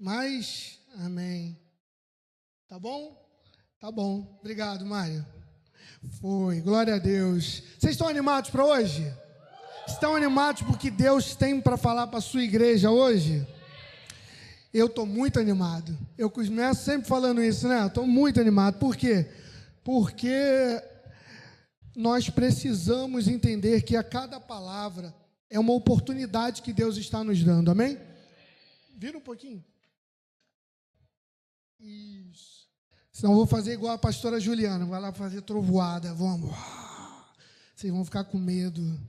Mas, amém. Tá bom? Tá bom. Obrigado, Mário. Foi, glória a Deus. Vocês estão animados para hoje? Estão animados porque Deus tem para falar para a sua igreja hoje? Eu estou muito animado. Eu começo sempre falando isso, né? Estou muito animado. Por quê? Porque nós precisamos entender que a cada palavra é uma oportunidade que Deus está nos dando, amém? Vira um pouquinho. Isso. Senão eu vou fazer igual a pastora Juliana, vai lá fazer trovoada, vamos. Vocês vão ficar com medo.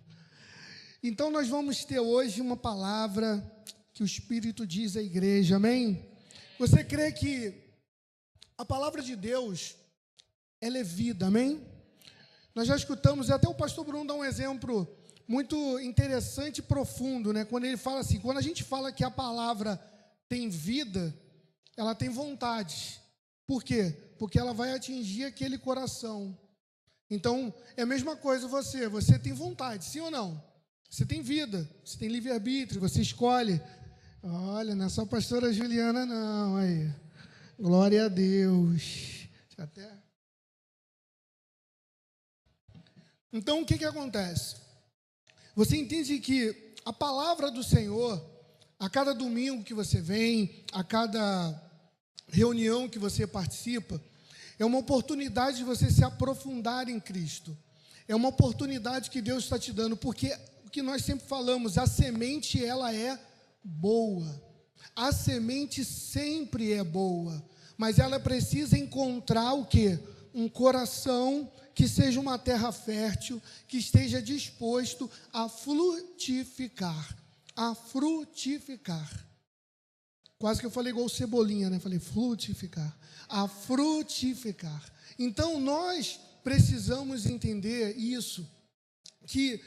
Então nós vamos ter hoje uma palavra que o Espírito diz à igreja, amém? Você crê que a palavra de Deus, ela é vida, amém? Nós já escutamos, até o pastor Bruno dá um exemplo muito interessante e profundo, né? Quando ele fala assim, quando a gente fala que a palavra tem vida, ela tem vontade. Por quê? Porque ela vai atingir aquele coração. Então, é a mesma coisa você tem vontade, sim ou não? Você tem vida, você tem livre-arbítrio, você escolhe. Olha, não é só a pastora Juliana não, aí. Glória a Deus. Até... Então, o que acontece? Você entende que a palavra do Senhor, a cada domingo que você vem, a cada reunião que você participa, é uma oportunidade de você se aprofundar em Cristo. É uma oportunidade que Deus está te dando, porque o que nós sempre falamos, a semente, ela é boa. A semente sempre é boa, mas ela precisa encontrar o quê? Um coração que seja uma terra fértil, que esteja disposto a frutificar. A frutificar. Quase que eu falei igual Cebolinha, né? Falei frutificar. A frutificar. Então, nós precisamos entender isso, que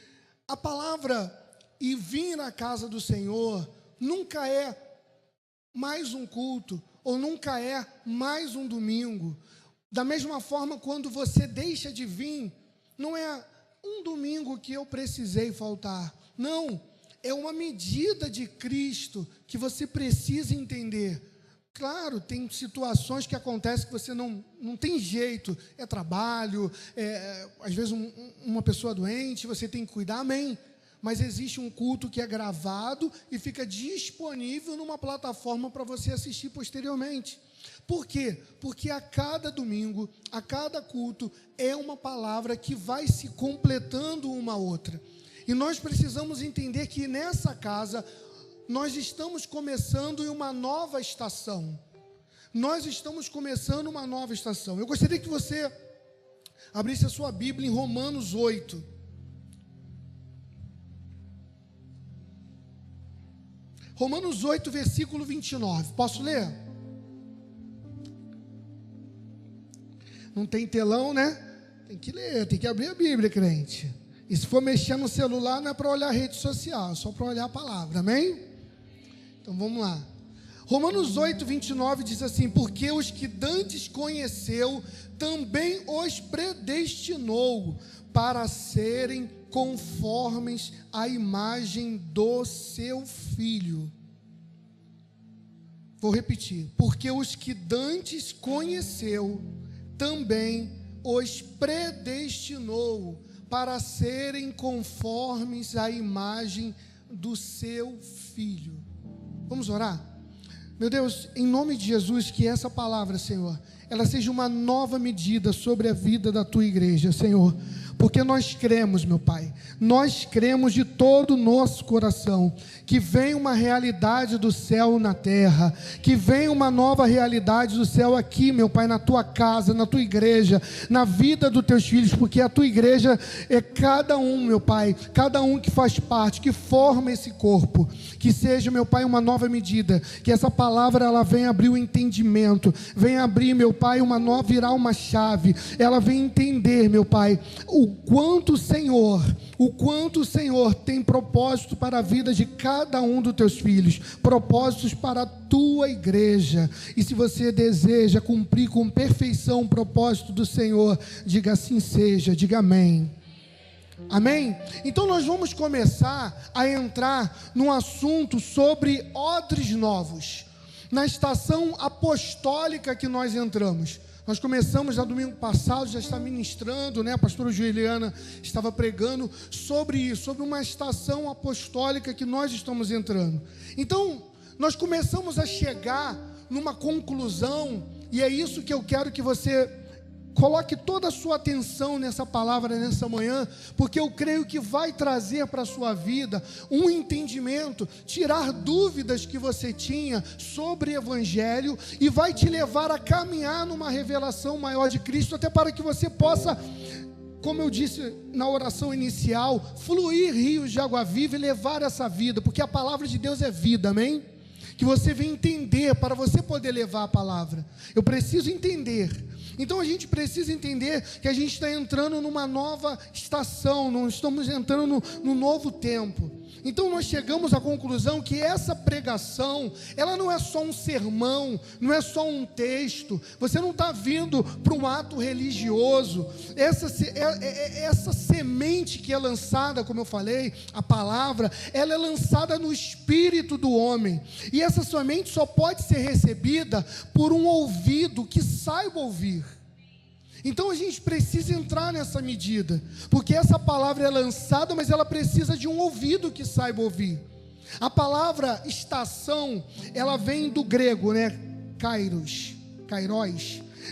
a palavra e vir na casa do Senhor nunca é mais um culto, ou nunca é mais um domingo. Da mesma forma, quando você deixa de vir, não é um domingo que eu precisei faltar. Não, é uma medida de Cristo que você precisa entender. Claro, tem situações que acontecem que você não tem jeito. É trabalho, às vezes uma pessoa doente, você tem que cuidar, amém. Mas existe um culto que é gravado e fica disponível numa plataforma para você assistir posteriormente. Por quê? Porque a cada domingo, a cada culto, é uma palavra que vai se completando uma outra. E nós precisamos entender que nessa casa, nós estamos começando em uma nova estação. Nós estamos começando uma nova estação. Eu gostaria que você abrisse a sua Bíblia em Romanos 8. Romanos 8, versículo 29. Posso ler? Não tem telão, né? Tem que ler, tem que abrir a Bíblia, crente. E se for mexer no celular, não é para olhar a rede social, é só para olhar a palavra, amém? Então vamos lá. Romanos 8, 29 diz assim: porque os que dantes conheceu, também os predestinou para serem conformes à imagem do seu Filho. Vou repetir. Porque os que dantes conheceu, também os predestinou para serem conformes à imagem do seu Filho. Vamos orar? Meu Deus, em nome de Jesus, que essa palavra, Senhor, ela seja uma nova medida sobre a vida da tua igreja, Senhor. Porque nós cremos, meu Pai, nós cremos de todo o nosso coração que vem uma realidade do céu na terra, que vem uma nova realidade do céu aqui, meu Pai, na tua casa, na tua igreja, na vida dos teus filhos, porque a tua igreja é cada um, meu Pai, cada um que faz parte, que forma esse corpo. Que seja, meu Pai, uma nova medida, que essa palavra ela venha abrir o entendimento, venha abrir, meu Pai, virar uma chave, ela vem entender, meu Pai, o quanto o Senhor tem propósito para a vida de cada um dos teus filhos, propósitos para a tua igreja. E se você deseja cumprir com perfeição o propósito do Senhor, diga assim seja, diga amém. Amém? Então nós vamos começar a entrar num assunto sobre odres novos. na estação apostólica que nós entramos. Nós começamos já domingo passado, já está ministrando, né? A pastora Juliana estava pregando sobre isso, sobre uma estação apostólica que nós estamos entrando. Então, nós começamos a chegar numa conclusão, e é isso que eu quero que você coloque toda a sua atenção nessa palavra, nessa manhã, porque eu creio que vai trazer para a sua vida um entendimento, tirar dúvidas que você tinha sobre o Evangelho, e vai te levar a caminhar numa revelação maior de Cristo, até para que você possa, como eu disse na oração inicial, fluir rios de água viva e levar essa vida, porque a palavra de Deus é vida, amém? Que você venha entender, para você poder levar a palavra. Eu preciso entender. Então a gente precisa entender que a gente está entrando numa nova estação, não estamos entrando num novo tempo. Então nós chegamos à conclusão que essa pregação, ela não é só um sermão, não é só um texto, você não está vindo para um ato religioso. Essa semente que é lançada, como eu falei, a palavra, ela é lançada no espírito do homem, e essa semente só pode ser recebida por um ouvido que saiba ouvir. Então a gente precisa entrar nessa medida, porque essa palavra é lançada, mas ela precisa de um ouvido que saiba ouvir. A palavra estação, ela vem do grego, né? Kairos.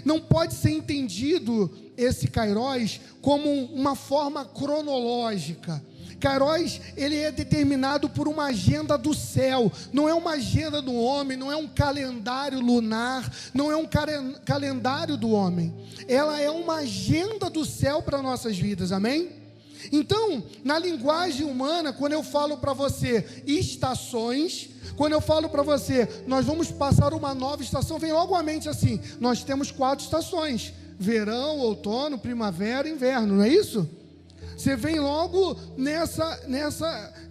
Não pode ser entendido esse kairos como uma forma cronológica. Kairos, ele é determinado por uma agenda do céu, não é uma agenda do homem, não é um calendário lunar, não é um calendário do homem, ela é uma agenda do céu para nossas vidas, amém? Então, na linguagem humana, quando eu falo para você estações, quando eu falo para você, nós vamos passar uma nova estação, vem logo à mente assim, nós temos 4 estações, verão, outono, primavera, inverno, não é isso? Você vem logo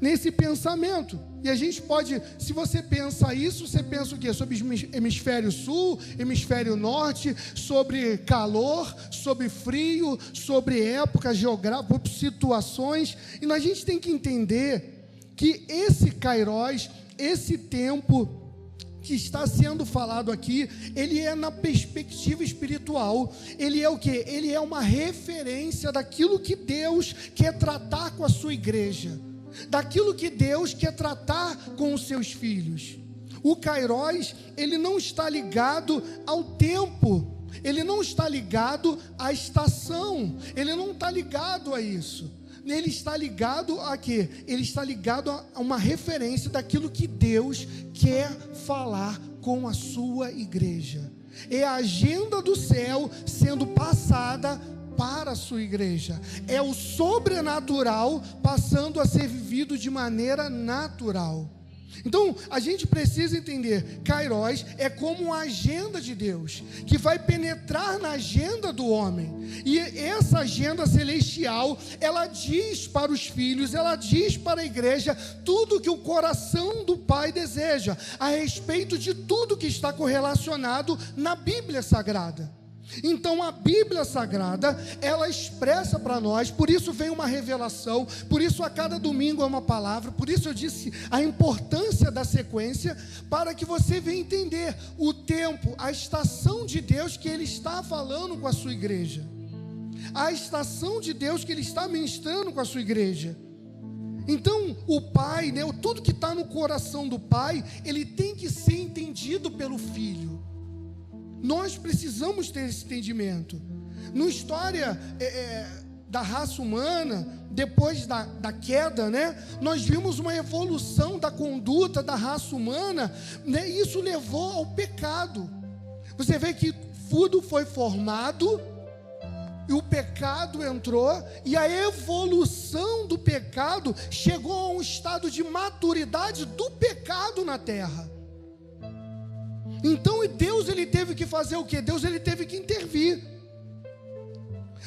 nesse pensamento. E a gente pode, se você pensa isso, você pensa o quê? Sobre hemisfério sul, hemisfério norte, sobre calor, sobre frio, sobre época geográfica, situações. E a gente tem que entender que esse kairos, esse tempo que está sendo falado aqui, ele é na perspectiva espiritual, ele é o quê? Ele é uma referência daquilo que Deus quer tratar com a sua igreja, daquilo que Deus quer tratar com os seus filhos. O kairos, ele não está ligado ao tempo, ele não está ligado à estação, ele não está ligado a isso. Ele está ligado a quê? Ele está ligado a uma referência daquilo que Deus quer falar com a sua igreja. É a agenda do céu sendo passada para a sua igreja. É o sobrenatural passando a ser vivido de maneira natural. Então, a gente precisa entender, kairos é como uma agenda de Deus, que vai penetrar na agenda do homem, e essa agenda celestial, ela diz para os filhos, ela diz para a igreja, tudo que o coração do Pai deseja, a respeito de tudo que está correlacionado na Bíblia Sagrada. Então a Bíblia Sagrada, ela expressa para nós, por isso vem uma revelação, por isso a cada domingo é uma palavra, por isso eu disse a importância da sequência, para que você venha entender o tempo, a estação de Deus que Ele está falando com a sua igreja, a estação de Deus que Ele está ministrando com a sua igreja. Então o Pai, né, tudo que está no coração do Pai, ele tem que ser entendido pelo Filho. Nós precisamos ter esse entendimento. Na história da raça humana, depois da queda, né, nós vimos uma evolução da conduta da raça humana, né, e isso levou ao pecado. Você vê que tudo foi formado, e o pecado entrou, e a evolução do pecado chegou a um estado de maturidade do pecado na terra. Então Deus, ele teve que fazer o quê? Deus, ele teve que intervir.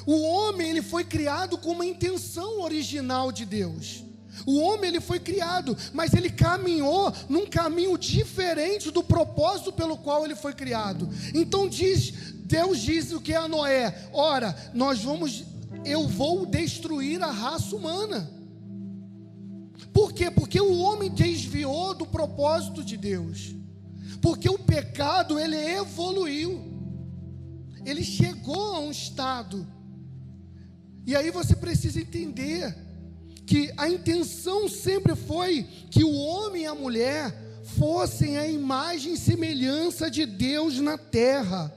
O homem, ele foi criado com uma intenção original de Deus. O homem, ele foi criado, mas ele caminhou num caminho diferente do propósito pelo qual ele foi criado. Então Deus diz o que a Noé: ora, eu vou destruir a raça humana. Por quê? Porque o homem desviou do propósito de Deus. Porque o pecado, ele evoluiu. Ele chegou a um estado. E aí você precisa entender que a intenção sempre foi que o homem e a mulher fossem a imagem e semelhança de Deus na terra.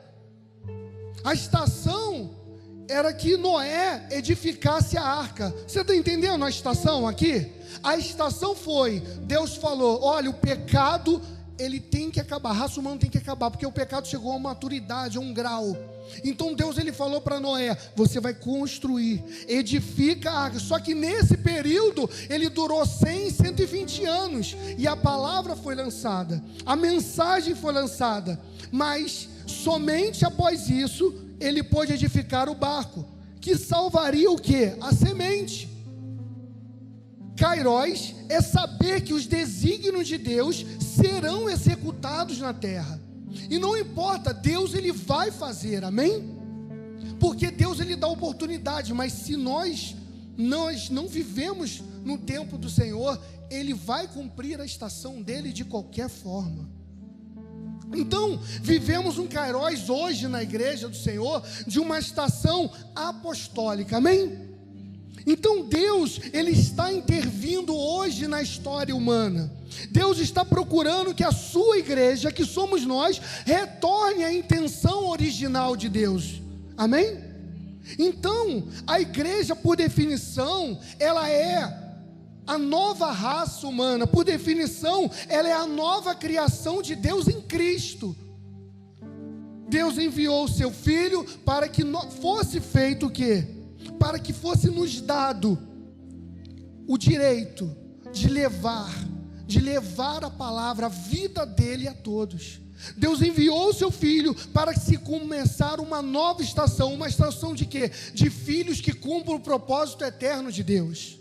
A estação era que Noé edificasse a arca. Você está entendendo a estação aqui? A estação foi, Deus falou, olha, o pecado, ele tem que acabar, a raça humana tem que acabar, porque o pecado chegou a uma maturidade, a um grau. Então Deus, ele falou para Noé, você vai construir, edifica a arca. Só que nesse período, ele durou 100, 120 anos, e a palavra foi lançada, a mensagem foi lançada, mas somente após isso, ele pôde edificar o barco, que salvaria o quê? A semente. Kairos é saber que os desígnios de Deus serão executados na terra. E não importa, Deus, ele vai fazer, amém? Porque Deus, ele dá oportunidade, mas se nós não vivemos no tempo do Senhor, ele vai cumprir a estação dele de qualquer forma. Então, vivemos um Kairos hoje na igreja do Senhor, de uma estação apostólica, amém? Então Deus, ele está intervindo hoje na história humana. Deus está procurando que a sua igreja, que somos nós, retorne à intenção original de Deus, amém? Então, a igreja, por definição, ela é a nova raça humana. Por definição, ela é a nova criação de Deus em Cristo. Deus enviou o seu Filho para que fosse feito o quê? Para que fosse nos dado o direito de levar a palavra, a vida dele a todos. Deus enviou o seu Filho para se começar uma nova estação. Uma estação de quê? De filhos que cumpram o propósito eterno de Deus.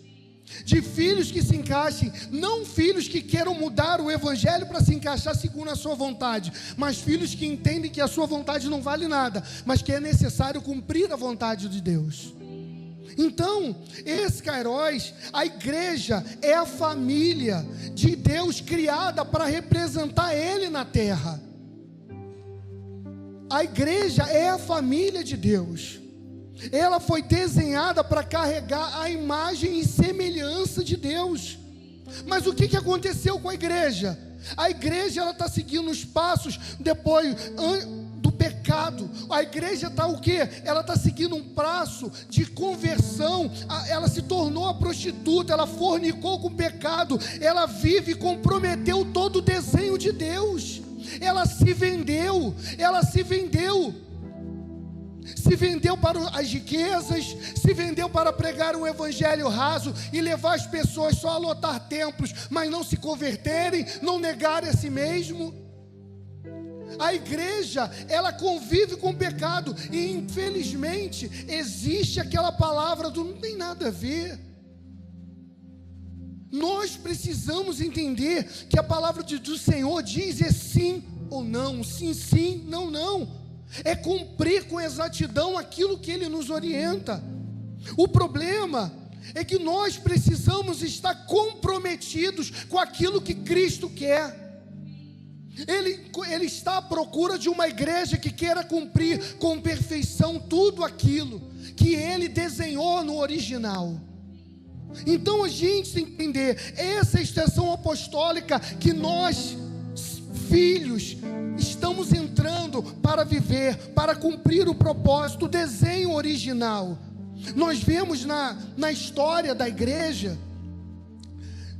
De filhos que se encaixem, não filhos que queiram mudar o evangelho para se encaixar segundo a sua vontade, mas filhos que entendem que a sua vontade não vale nada, mas que é necessário cumprir a vontade de Deus. Então, esse Kairos, a igreja é a família de Deus criada para representar Ele na terra. A igreja é a família de Deus. Ela foi desenhada para carregar a imagem e semelhança de Deus. Mas o que aconteceu com a igreja? A igreja, ela está seguindo os passos depois do pecado. A igreja está o quê? Ela está seguindo um passo de conversão. Ela se tornou a prostituta, ela fornicou com o pecado, ela vive e comprometeu todo o desenho de Deus. Ela se vendeu para as riquezas, se vendeu para pregar um evangelho raso e levar as pessoas só a lotar templos, mas não se converterem, não negarem a si mesmo. A igreja, ela convive com o pecado e infelizmente existe aquela palavra do não tem nada a ver. Nós precisamos entender que a palavra do Senhor diz é sim ou não, sim, sim, não, não. É cumprir com exatidão aquilo que Ele nos orienta. O problema é que nós precisamos estar comprometidos com aquilo que Cristo quer. Ele está à procura de uma igreja que queira cumprir com perfeição tudo aquilo que Ele desenhou no original. Então a gente tem que entender, essa extensão apostólica que nós, filhos, estamos entrando para viver, para cumprir o propósito, o desenho original. Nós vemos na história da igreja,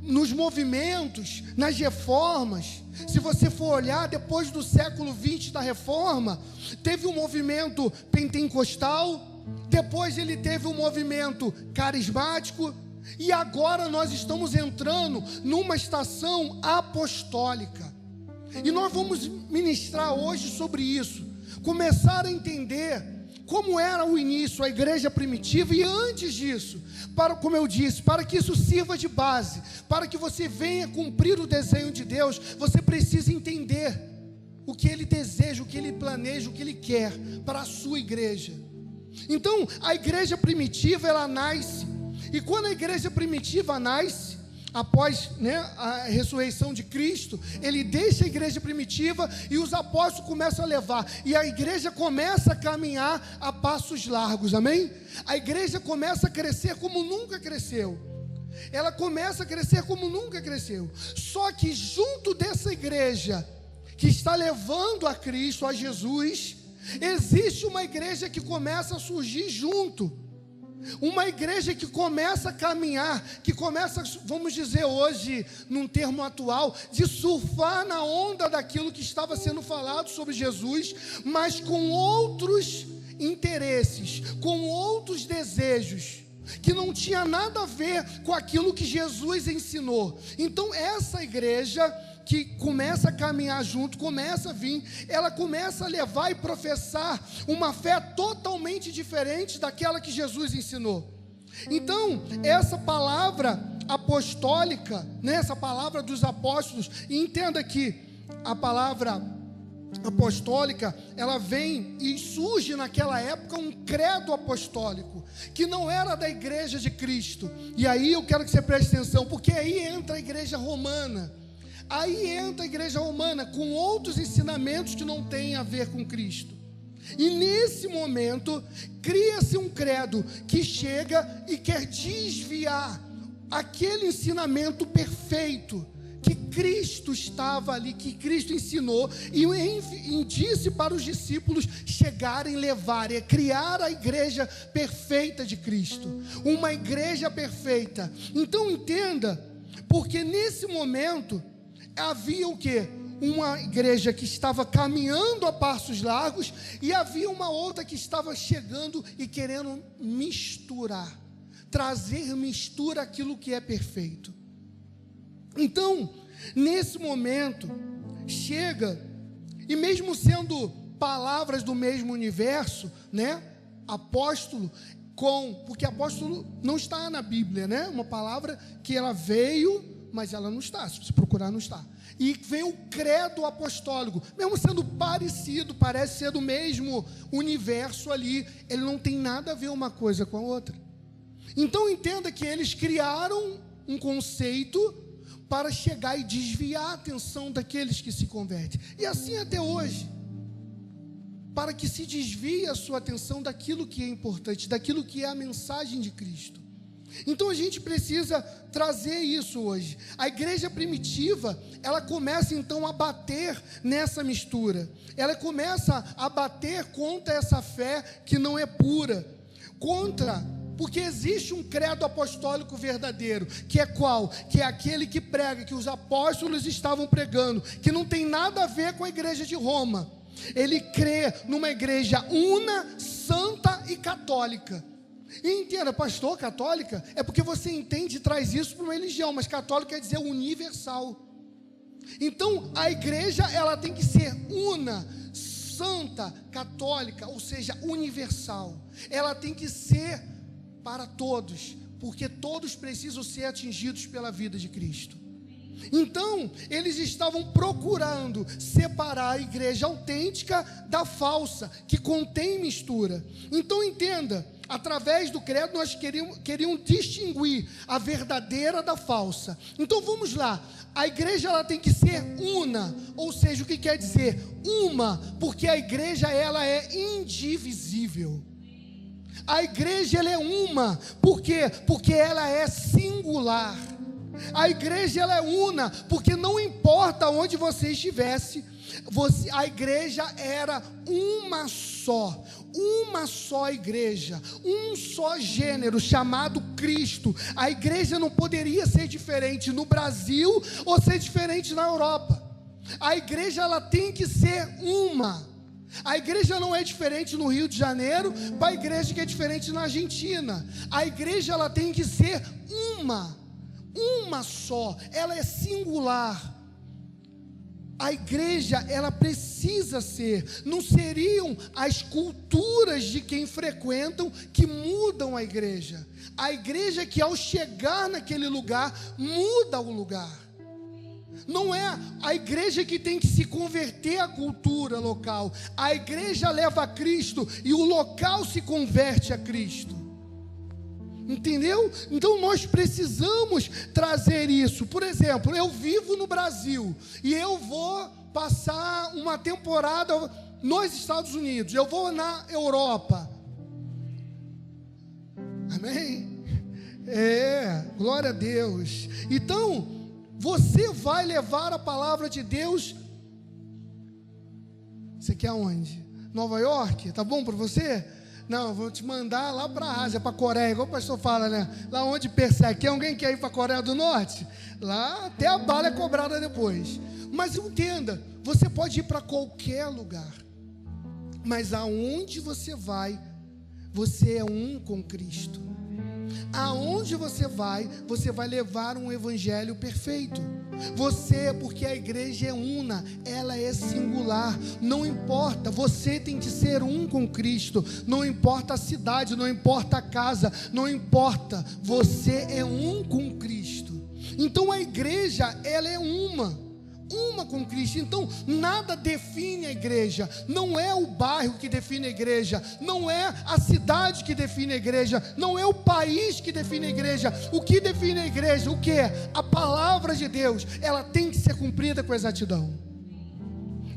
nos movimentos, nas reformas. Se você for olhar, depois do século XX da reforma, teve um movimento pentecostal, depois ele teve um movimento carismático, e agora nós estamos entrando numa estação apostólica. E nós vamos ministrar hoje sobre isso, começar a entender como era o início, a igreja primitiva, e antes disso, como eu disse, para que isso sirva de base, para que você venha cumprir o desenho de Deus, você precisa entender o que Ele deseja, o que Ele planeja, o que Ele quer para a sua igreja. Então, a igreja primitiva, ela nasce, e quando a igreja primitiva nasce, após, a ressurreição de Cristo, ele deixa a igreja primitiva e os apóstolos começam a levar, e a igreja começa a caminhar a passos largos, amém? A igreja começa a crescer como nunca cresceu, ela começa a crescer como nunca cresceu. Só que junto dessa igreja que está levando a Cristo, a Jesus, existe uma igreja que começa a surgir junto, uma igreja que começa a caminhar, que começa, vamos dizer hoje, num termo atual, de surfar na onda daquilo que estava sendo falado sobre Jesus, mas com outros interesses, com outros desejos, que não tinha nada a ver com aquilo que Jesus ensinou. Então essa igreja que começa a caminhar junto, começa a vir, ela começa a levar e professar uma fé totalmente diferente daquela que Jesus ensinou. Então, essa palavra apostólica, essa palavra dos apóstolos, e entenda que a palavra apostólica, ela vem e surge naquela época um credo apostólico, que não era da igreja de Cristo. E aí eu quero que você preste atenção, porque aí entra a igreja romana. Aí entra a igreja romana com outros ensinamentos que não têm a ver com Cristo. E nesse momento, cria-se um credo que chega e quer desviar aquele ensinamento perfeito que Cristo estava ali, que Cristo ensinou, e disse para os discípulos chegarem, levarem, criar a igreja perfeita de Cristo, uma igreja perfeita. Então entenda, porque nesse momento havia o quê? Uma igreja que estava caminhando a passos largos, e havia uma outra que estava chegando e querendo misturar, trazer mistura aquilo que é perfeito. Então, nesse momento, chega, e mesmo sendo palavras do mesmo universo, apóstolo, porque apóstolo não está na Bíblia, uma palavra que ela veio, mas ela não está, se você procurar não está. E vem o credo apostólico, mesmo sendo parecido, parece ser do mesmo universo ali, ele não tem nada a ver uma coisa com a outra. Então entenda que eles criaram um conceito para chegar e desviar a atenção daqueles que se convertem, e assim até hoje, para que se desvie a sua atenção daquilo que é importante, daquilo que é a mensagem de Cristo. Então a gente precisa trazer isso hoje. A igreja primitiva, ela começa então a bater nessa mistura, ela começa a bater contra essa fé que não é pura, porque existe um credo apostólico verdadeiro, que é qual? Que é aquele que prega, que os apóstolos estavam pregando, que não tem nada a ver com a igreja de Roma. Ele crê numa igreja una, santa e católica. E entenda, pastor, católica, é porque você entende e traz isso para uma religião, mas católico quer dizer universal. Então, a igreja, ela tem que ser una, santa, católica, ou seja, universal. Ela tem que ser para todos, porque todos precisam ser atingidos pela vida de Cristo. Então, eles estavam procurando separar a igreja autêntica da falsa, que contém mistura. Então, entenda, através do credo nós queriam distinguir a verdadeira da falsa. Então, vamos lá, a igreja ela tem que ser una, ou seja, o que quer dizer? Uma, porque a igreja ela é indivisível. A igreja ela é uma, por quê? Porque ela é singular. A igreja ela é una, porque não importa onde você estivesse, a igreja era uma só igreja, um só gênero chamado Cristo. A igreja não poderia ser diferente no Brasil ou ser diferente na Europa. A igreja ela tem que ser uma. A igreja não é diferente no Rio de Janeiro para a igreja que é diferente na Argentina. A igreja ela tem que ser uma só, ela é singular. A igreja, ela precisa ser, não seriam as culturas de quem frequentam que mudam a igreja. A igreja que ao chegar naquele lugar, muda o lugar. Não é a igreja que tem que se converter à cultura local. A igreja leva a Cristo e o local se converte a Cristo. Entendeu? Então nós precisamos trazer isso. Por exemplo, eu vivo no Brasil e eu vou passar uma temporada nos Estados Unidos, eu vou na Europa. Amém? Glória a Deus. Então, você vai levar a palavra de Deus. Você quer aonde? Nova York? Tá bom para você? Não, vou te mandar lá para a Ásia, para a Coreia, igual o pastor fala, né? Lá onde persegue. Quem alguém quer ir para a Coreia do Norte? Lá até a bala é cobrada depois. Mas entenda, você pode ir para qualquer lugar, mas aonde você vai é um com Cristo. Aonde você vai levar um evangelho perfeito. Porque a igreja é una, ela é singular. Não importa, você tem que ser um com Cristo. Não importa a cidade, não importa a casa, não importa, você é um com Cristo. Então a igreja, ela é uma com Cristo. Então nada define a igreja. Não é o bairro que define a igreja, não é a cidade que define a igreja, não é o país que define a igreja. O que define a igreja, o que é? A palavra de Deus. Ela tem que ser cumprida com exatidão.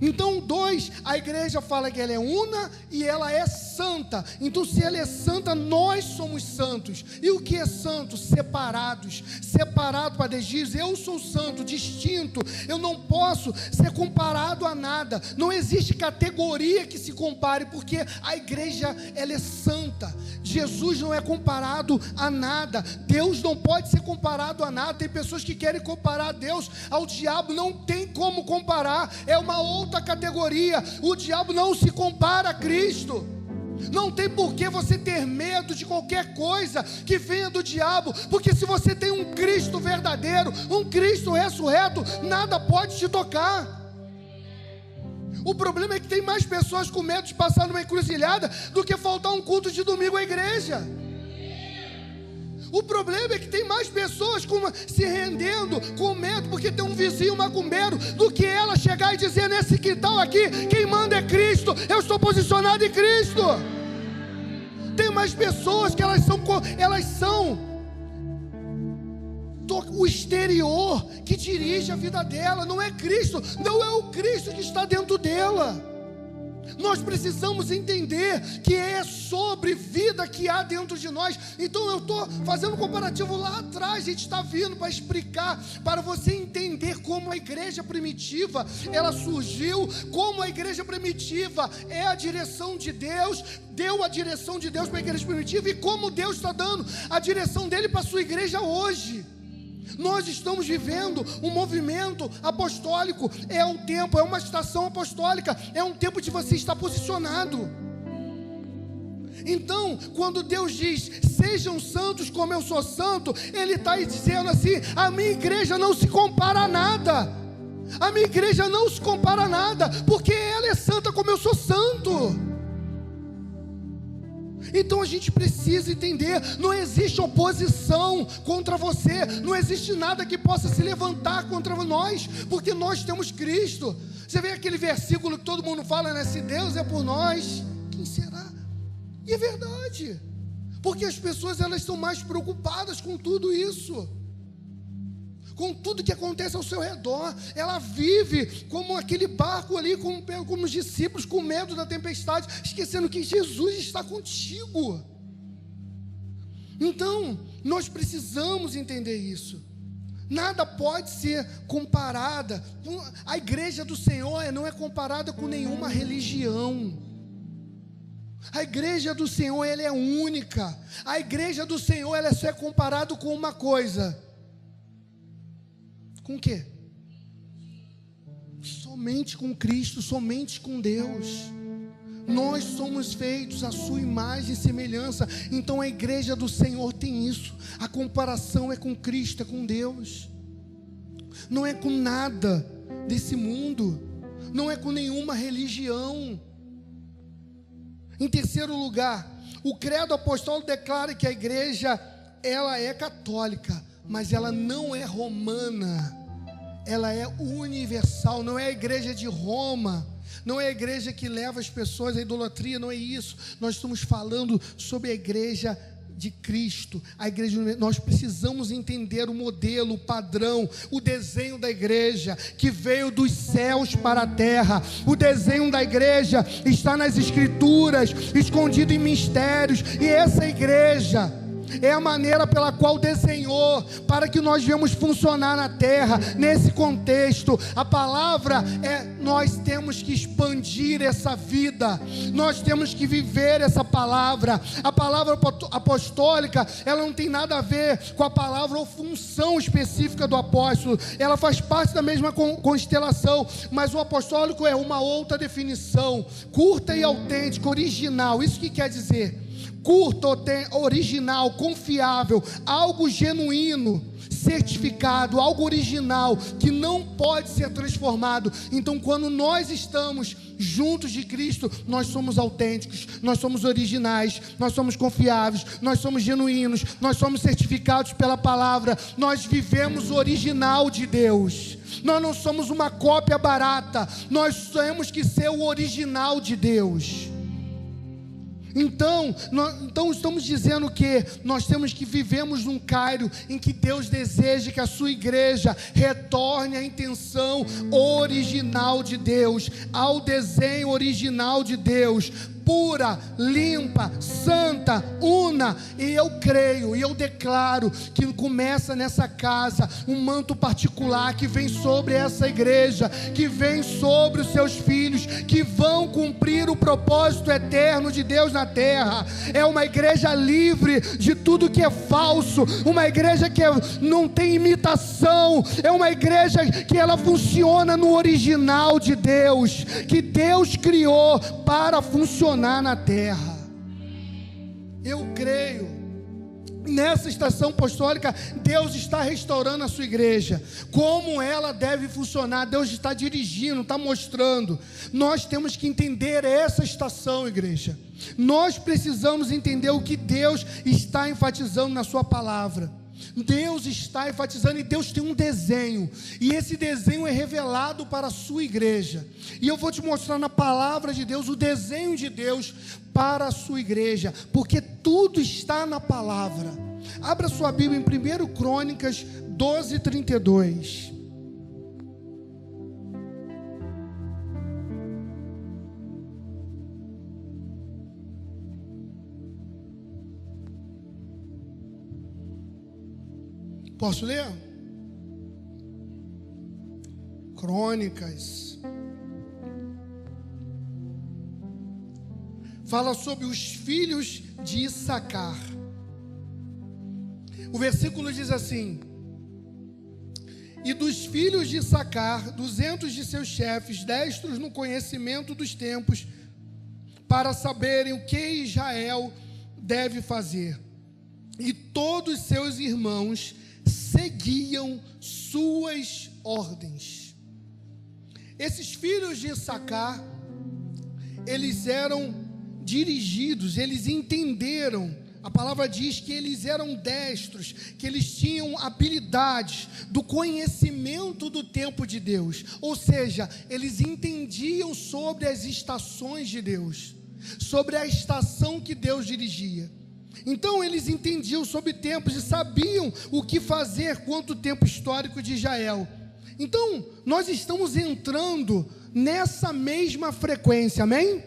Então, 2, a igreja fala que ela é una e ela é santa. Então, se ela é santa, nós somos santos. E o que é santo? Separados. Separado para Deus diz, eu sou santo, distinto. Eu não posso ser comparado a nada. Não existe categoria que se compare, porque a igreja, ela é santa. Jesus não é comparado a nada. Deus não pode ser comparado a nada. Tem pessoas que querem comparar Deus ao diabo. Não tem como comparar. É uma outra categoria. O diabo não se compara a Cristo. Não tem por que você ter medo de qualquer coisa que venha do diabo, porque se você tem um Cristo verdadeiro, um Cristo ressurreto, nada pode te tocar. O problema é que tem mais pessoas com medo de passar numa encruzilhada do que faltar um culto de domingo à igreja. O problema é que tem mais pessoas se rendendo com medo porque tem um vizinho macumbeiro, do que ela chegar e dizer nesse quintal aqui, quem manda é Cristo, eu estou posicionado em Cristo. Tem mais pessoas que elas são o exterior que dirige a vida dela, não é Cristo, não é o Cristo que está dentro dela. Nós precisamos entender que é sobre vida que há dentro de nós. Então eu estou fazendo um comparativo lá atrás. A gente está vindo para explicar, para você entender como a igreja primitiva ela surgiu, como a igreja primitiva é a direção de Deus, deu a direção de Deus para a igreja primitiva, e como Deus está dando a direção dele para a sua igreja hoje. Nós estamos vivendo um movimento apostólico. É um tempo, é uma estação apostólica. É um tempo de você estar posicionado. Então, quando Deus diz, sejam santos como eu sou santo, Ele está dizendo assim, a minha igreja não se compara a nada. A minha igreja não se compara a nada, porque ela é santa como eu sou santo. Então a gente precisa entender, não existe oposição contra você, não existe nada que possa se levantar contra nós, porque nós temos Cristo. Você vê aquele versículo que todo mundo fala, né? Se Deus é por nós, quem será? E é verdade, porque as pessoas elas estão mais preocupadas com tudo isso, com tudo que acontece ao seu redor. Ela vive como aquele barco ali, como os discípulos, com medo da tempestade, esquecendo que Jesus está contigo. Então, nós precisamos entender isso. Nada pode ser comparada. A igreja do Senhor não é comparada com nenhuma religião. A igreja do Senhor, ela é única. A igreja do Senhor, ela só é comparada com uma coisa. Com o quê? Somente com Cristo, somente com Deus. Nós somos feitos à sua imagem e semelhança. Então a igreja do Senhor tem isso. A comparação é com Cristo, é com Deus. Não é com nada desse mundo. Não é com nenhuma religião. Em terceiro lugar, o credo apostólico declara que a igreja, ela é católica, mas ela não é romana. Ela é universal, não é a igreja de Roma, não é a igreja que leva as pessoas à idolatria, não é isso. Nós estamos falando sobre a igreja de Cristo, a igreja, nós precisamos entender o modelo, o padrão, o desenho da igreja, que veio dos céus para a terra. O desenho da igreja está nas Escrituras, escondido em mistérios, e essa igreja é a maneira pela qual desenhou, para que nós venhamos funcionar na terra, nesse contexto. A palavra nós temos que expandir essa vida, nós temos que viver essa palavra. A palavra apostólica, ela não tem nada a ver com a palavra ou função específica do apóstolo, ela faz parte da mesma constelação, mas o apostólico é uma outra definição, curta e autêntica, original. Isso que quer dizer? Curto, original, confiável, algo genuíno, certificado, algo original, que não pode ser transformado. Então, quando nós estamos juntos de Cristo, nós somos autênticos, nós somos originais, nós somos confiáveis, nós somos genuínos, nós somos certificados pela palavra, nós vivemos o original de Deus. Nós não somos uma cópia barata, nós temos que ser o original de Deus. Então estamos dizendo que nós temos que vivemos num Cairo em que Deus deseja que a sua igreja retorne à intenção original de Deus, ao desenho original de Deus, pura, limpa, santa, una. E eu creio, e eu declaro que começa nessa casa um manto particular que vem sobre essa igreja, que vem sobre os seus filhos, que vão cumprir o propósito eterno de Deus na terra. É uma igreja livre de tudo que é falso, uma igreja que não tem imitação, é uma igreja que ela funciona no original de Deus, que Deus criou para funcionar na terra. Eu creio, nessa estação apostólica, Deus está restaurando a sua igreja, como ela deve funcionar. Deus está dirigindo, está mostrando. Nós temos que entender essa estação, igreja. Nós precisamos entender o que Deus está enfatizando na sua palavra. Deus está enfatizando, e Deus tem um desenho, e esse desenho é revelado para a sua igreja, e eu vou te mostrar na palavra de Deus o desenho de Deus para a sua igreja, porque tudo está na palavra. Abra sua Bíblia em 1 Crônicas 12:32. Posso ler? Crônicas. Fala sobre os filhos de Issacar. O versículo diz assim: e dos filhos de Issacar, 200 de seus chefes, destros no conhecimento dos tempos, para saberem o que Israel deve fazer. E todos seus irmãos seguiam suas ordens. Esses filhos de Issacar, eles eram dirigidos, eles entenderam. A palavra diz que eles eram destros, que eles tinham habilidades do conhecimento do tempo de Deus. Ou seja, eles entendiam sobre as estações de Deus, sobre a estação que Deus dirigia. Então eles entendiam sobre tempos e sabiam o que fazer quanto ao tempo histórico de Israel. Então nós estamos entrando nessa mesma frequência, amém?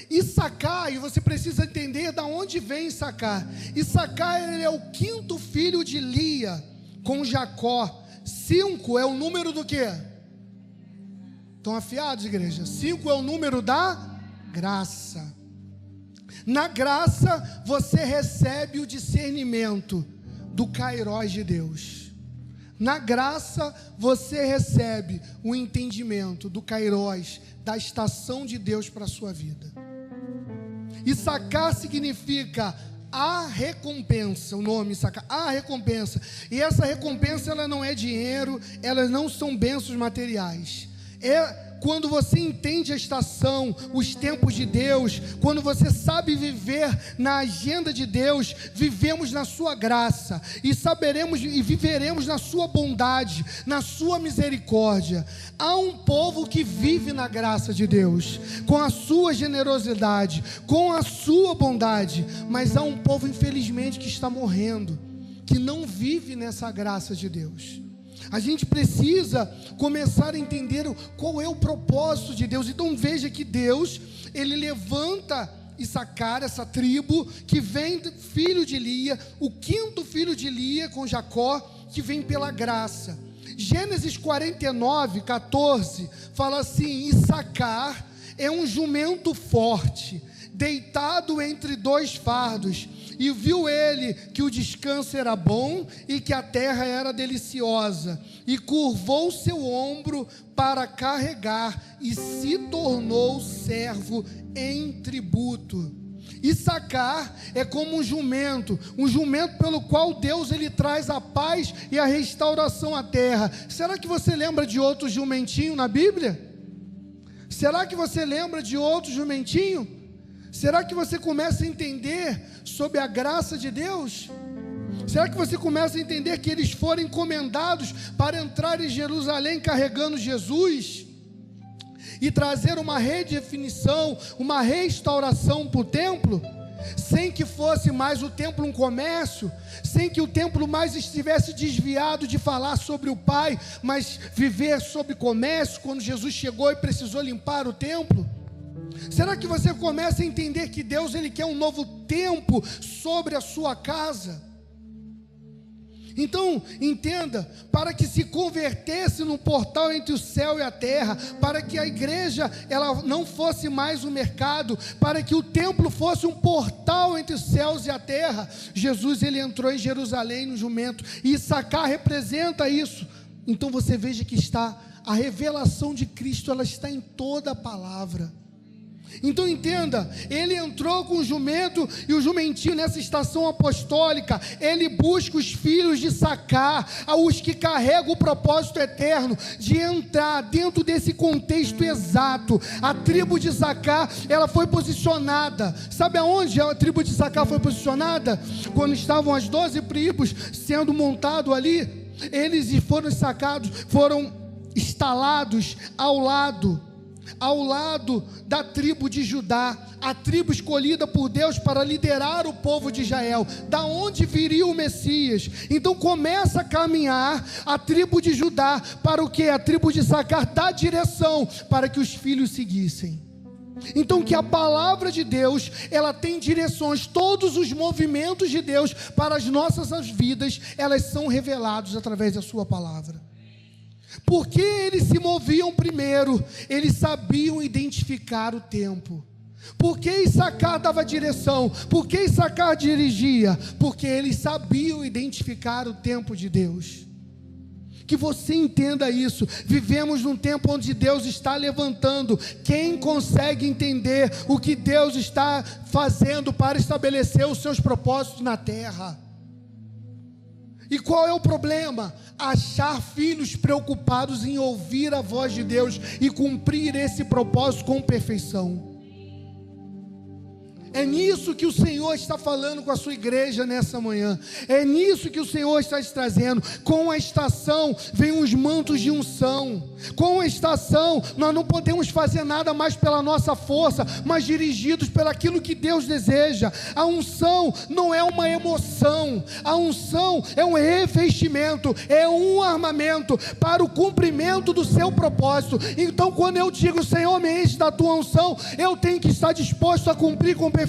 Issacar, e você precisa entender de onde vem Issacar. Issacar, ele é o quinto filho de Lia com Jacó. 5 é o número do quê? Estão afiados, igreja? 5 é o número da graça. Na graça você recebe o discernimento do Kairós de Deus. Na graça você recebe o entendimento do Kairós, da estação de Deus para a sua vida. Issacar significa a recompensa, o nome Issacar, a recompensa. E essa recompensa, ela não é dinheiro, elas não são bênçãos materiais. quando você entende a estação, os tempos de Deus, quando você sabe viver na agenda de Deus, vivemos na sua graça, e saberemos e viveremos na sua bondade, na sua misericórdia. Há um povo que vive na graça de Deus, com a sua generosidade, com a sua bondade, mas há um povo, infelizmente, que está morrendo, que não vive nessa graça de Deus. A gente precisa começar a entender qual é o propósito de Deus. Então veja que Deus, Ele levanta Issacar, essa tribo, que vem do filho de Lia, o quinto filho de Lia com Jacó, que vem pela graça. Gênesis 49, 14, fala assim: Issacar é um jumento forte, deitado entre dois fardos, e viu ele que o descanso era bom e que a terra era deliciosa, e curvou seu ombro para carregar, e se tornou servo em tributo. Issacar é como um jumento pelo qual Deus ele traz a paz e a restauração à terra. Será que você lembra de outro jumentinho na Bíblia? Será que você lembra de outro jumentinho? Será que você começa a entender sobre a graça de Deus? Será que você começa a entender que eles foram encomendados para entrar em Jerusalém carregando Jesus e trazer uma redefinição, uma restauração para o templo, sem que fosse mais o templo um comércio, sem que o templo mais estivesse desviado de falar sobre o Pai, mas viver sobre comércio, quando Jesus chegou e precisou limpar o templo? Será que você começa a entender que Deus ele quer um novo tempo sobre a sua casa? Então, entenda, para que se convertesse num portal entre o céu e a terra, para que a igreja ela não fosse mais um mercado, para que o templo fosse um portal entre os céus e a terra, Jesus ele entrou em Jerusalém no jumento, e Issacar representa isso. Então você veja que a revelação de Cristo, ela está em toda a palavra. Então entenda, ele entrou com o jumento, e o jumentinho nessa estação apostólica, ele busca os filhos de Issacar, os que carregam o propósito eterno, de entrar dentro desse contexto exato. A tribo de Issacar, ela foi posicionada, sabe aonde a tribo de Issacar foi posicionada? Quando estavam as 12 tribos sendo montado ali, eles foram sacados, foram instalados ao lado da tribo de Judá, a tribo escolhida por Deus para liderar o povo de Israel, da onde viria o Messias. Então começa a caminhar a tribo de Judá para o que? A tribo de Issacar dá direção para que os filhos seguissem. Então que a palavra de Deus, ela tem direções, todos os movimentos de Deus para as nossas vidas, elas são revelados através da sua palavra. Porque eles se moviam primeiro, eles sabiam identificar o tempo. Porque Issacar dava direção, porque Issacar dirigia, porque eles sabiam identificar o tempo de Deus. Que você entenda isso. Vivemos num tempo onde Deus está levantando quem consegue entender o que Deus está fazendo para estabelecer os seus propósitos na terra. E qual é o problema? Achar filhos preocupados em ouvir a voz de Deus e cumprir esse propósito com perfeição. É nisso que o Senhor está falando com a sua igreja nessa manhã. É nisso que o Senhor está te trazendo. Com a estação vem os mantos de unção. Com a estação nós não podemos fazer nada mais pela nossa força, mas dirigidos pelaquilo que Deus deseja. A unção não é uma emoção. A unção é um revestimento, é um armamento para o cumprimento do seu propósito. Então quando eu digo, Senhor, me enche da tua unção, eu tenho que estar disposto a cumprir com perfeição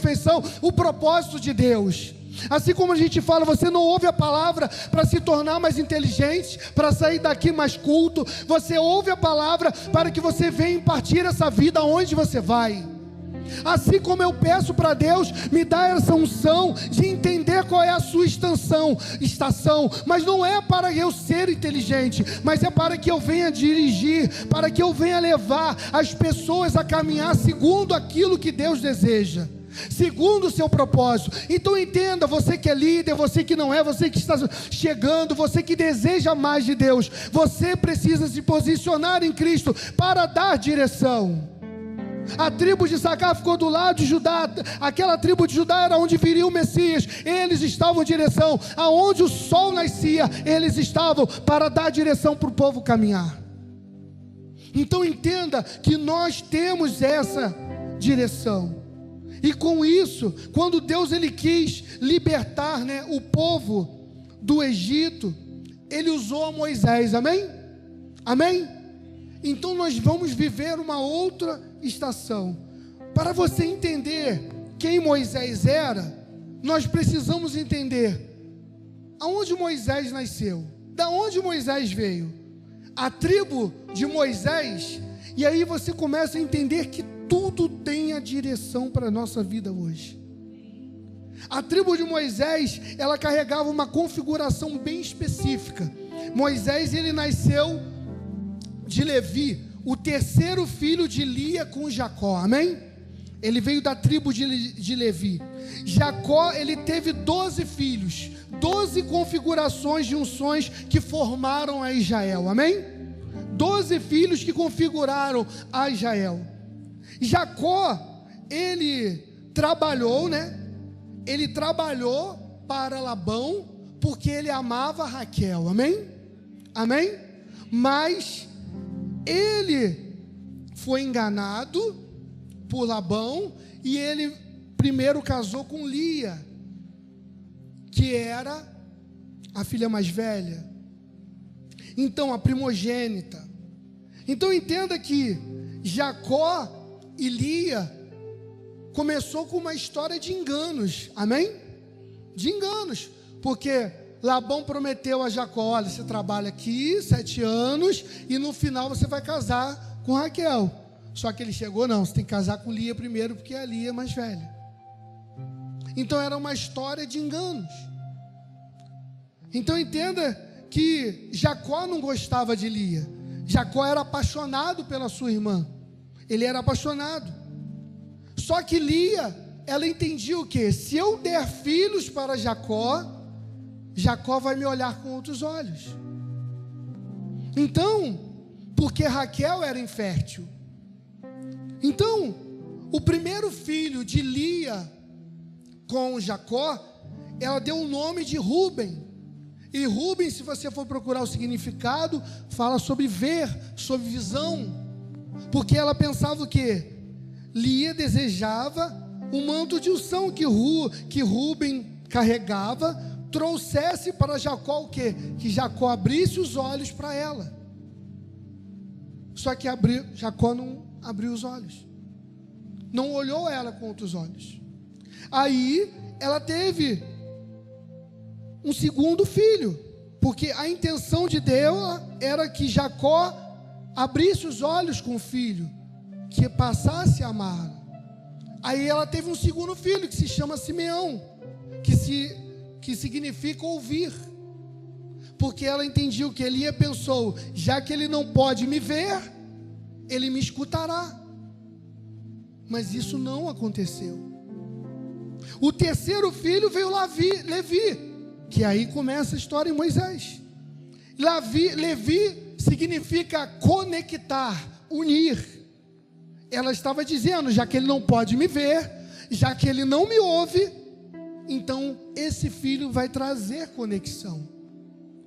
o propósito de Deus. Assim como a gente fala, você não ouve a palavra para se tornar mais inteligente, para sair daqui mais culto. Você ouve a palavra para que você venha impartir essa vida aonde você vai. Assim como eu peço para Deus me dar essa unção de entender qual é a sua estação, mas não é para eu ser inteligente, mas é para que eu venha dirigir, para que eu venha levar as pessoas a caminhar segundo aquilo que Deus deseja. segundo o seu propósito. Então entenda, você que é líder, você que não é, você que está chegando, você que deseja mais de Deus, você precisa se posicionar em Cristo para dar direção. A tribo de Sacar ficou do lado de Judá. Aquela tribo de Judá era onde viria o Messias. Eles estavam em direção aonde o sol nascia. Eles estavam para dar direção para o povo caminhar. Então entenda que nós temos essa direção. E com isso, quando Deus ele quis libertar, o povo do Egito, ele usou Moisés. Amém? Amém? Então nós vamos viver uma outra estação. Para você entender quem Moisés era, nós precisamos entender aonde Moisés nasceu, da onde Moisés veio, a tribo de Moisés. E aí você começa a entender que tudo tem a direção para a nossa vida hoje. A tribo de Moisés, ela carregava uma configuração bem específica. Moisés, ele nasceu de Levi, o terceiro filho de Lia com Jacó, amém? Ele veio da tribo de Levi. Jacó, ele teve 12 filhos, 12 configurações de unções que formaram a Israel, amém? 12 filhos que configuraram a Israel. Jacó, ele trabalhou, ele trabalhou para Labão, porque ele amava Raquel, amém? Amém? Mas ele foi enganado por Labão e ele primeiro casou com Lia, que era a filha mais velha, então a primogênita. Então entenda que Jacó e Lia começou com uma história de enganos, amém? De enganos, porque Labão prometeu a Jacó: olha, você trabalha aqui 7 anos e no final você vai casar com Raquel. Só que ele chegou: não, você tem que casar com Lia primeiro, porque a Lia é mais velha. Então era uma história de enganos. Então entenda que Jacó não gostava de Lia. Jacó era apaixonado pela sua irmã. Ele era apaixonado. Só que Lia, ela entendia o quê? Se eu der filhos para Jacó, Jacó vai me olhar com outros olhos. Então, porque Raquel era infértil. Então, o primeiro filho de Lia com Jacó, ela deu o nome de Rúben. E Rúben, se você for procurar o significado, fala sobre ver, sobre visão. Porque ela pensava o quê? Lia desejava o manto de unção que Rúben carregava, trouxesse para Jacó o quê? Que Jacó abrisse os olhos para ela. Só que Jacó não abriu os olhos, não olhou ela com outros olhos. Aí ela teve um segundo filho, porque a intenção de Deus era que Jacó abrisse os olhos com o filho, que passasse a amar. Aí ela teve um segundo filho que se chama Simeão, que significa ouvir, porque ela entendia o que Lia pensou: já que ele não pode me ver, ele me escutará. Mas isso não aconteceu. O terceiro filho veio Levi, que aí começa a história em Moisés. Levi significa conectar, unir. Ela estava dizendo: já que ele não pode me ver, já que ele não me ouve, então esse filho vai trazer conexão.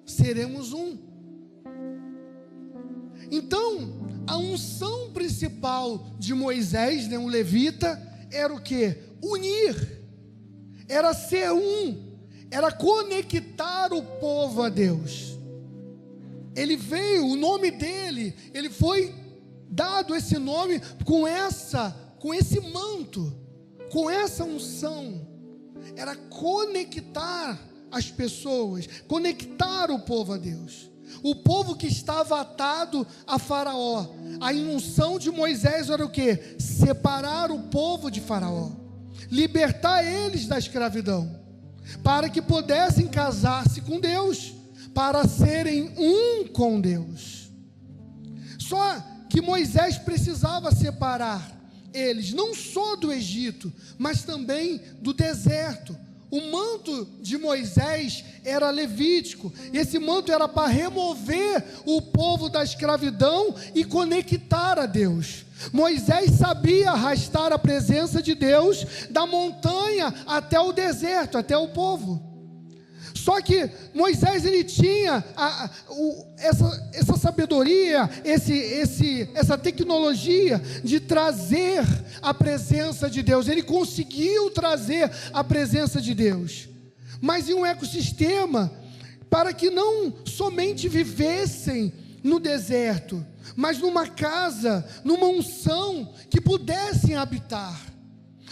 Seremos um. Então, a unção principal de Moisés, um levita, era o quê? Unir. Era ser um. Era conectar o povo a Deus. Ele veio, o nome dele, ele foi dado esse nome com esse manto, com essa unção. Era conectar as pessoas, conectar o povo a Deus. O povo que estava atado a Faraó. A unção de Moisés era o quê? Separar o povo de Faraó, libertar eles da escravidão, para que pudessem casar-se com Deus, para serem um com Deus. Só que Moisés precisava separar eles, não só do Egito, mas também do deserto. O manto de Moisés era levítico, e esse manto era para remover o povo da escravidão e conectar a Deus. Moisés sabia arrastar a presença de Deus da montanha até o deserto, até o povo. Só que Moisés, ele tinha essa sabedoria, essa tecnologia de trazer a presença de Deus. Ele conseguiu trazer a presença de Deus, mas em um ecossistema, para que não somente vivessem no deserto, mas numa casa, numa unção, que pudessem habitar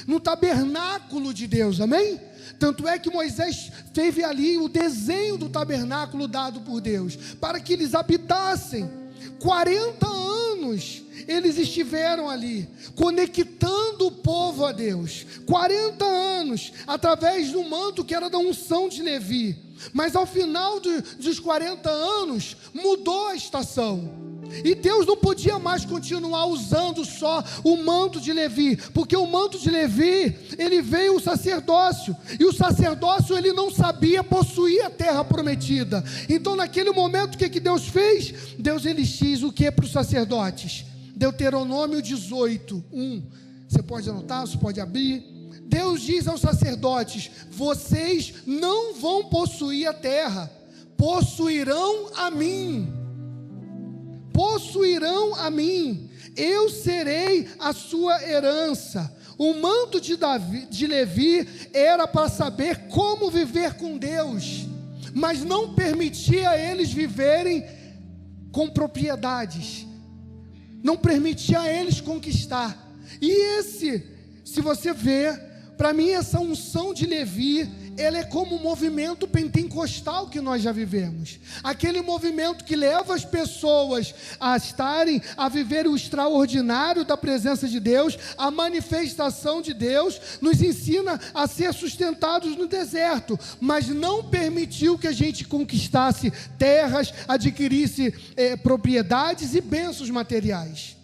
no tabernáculo de Deus, amém? Tanto é que Moisés teve ali o desenho do tabernáculo dado por Deus, para que eles habitassem. 40 anos eles estiveram ali, conectando o povo a Deus. 40 anos, através do manto que era da unção de Levi. Mas ao final dos 40 anos, mudou a estação. E Deus não podia mais continuar usando só o manto de Levi, porque o manto de Levi, ele veio o sacerdócio, e o sacerdócio, ele não sabia possuir a terra prometida. Então naquele momento, o que Deus fez? Deus, ele diz o que para os sacerdotes? Deuteronômio 18, 1, você pode anotar, você pode abrir. Deus diz aos sacerdotes: vocês não vão possuir a terra, possuirão a mim. Possuirão a mim, eu serei a sua herança. O manto de Levi era para saber como viver com Deus, mas não permitia a eles viverem com propriedades, não permitia a eles conquistar. E se você ver, para mim essa unção de Levi, ela é como o movimento pentecostal que nós já vivemos. Aquele movimento que leva as pessoas a viver o extraordinário da presença de Deus, a manifestação de Deus, nos ensina a ser sustentados no deserto, mas não permitiu que a gente conquistasse terras, adquirisse propriedades e bênçãos materiais.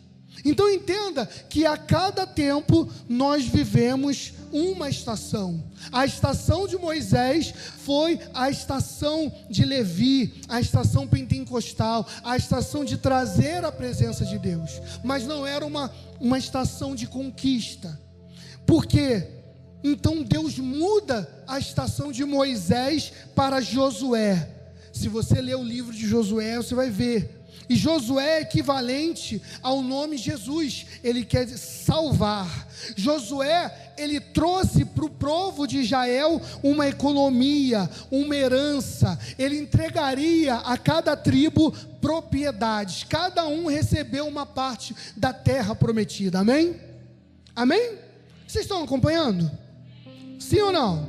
Então entenda que a cada tempo nós vivemos uma estação. A estação de Moisés foi a estação de Levi, a estação pentecostal, a estação de trazer a presença de Deus, mas não era uma estação de conquista. Por quê? Então Deus muda a estação de Moisés para Josué. Se você ler o livro de Josué, você vai ver. E Josué é equivalente ao nome Jesus, ele quer salvar. Josué, ele trouxe para o povo de Israel uma economia, uma herança. Ele entregaria a cada tribo propriedades, cada um recebeu uma parte da terra prometida, amém? Amém? Vocês estão acompanhando? Sim ou não?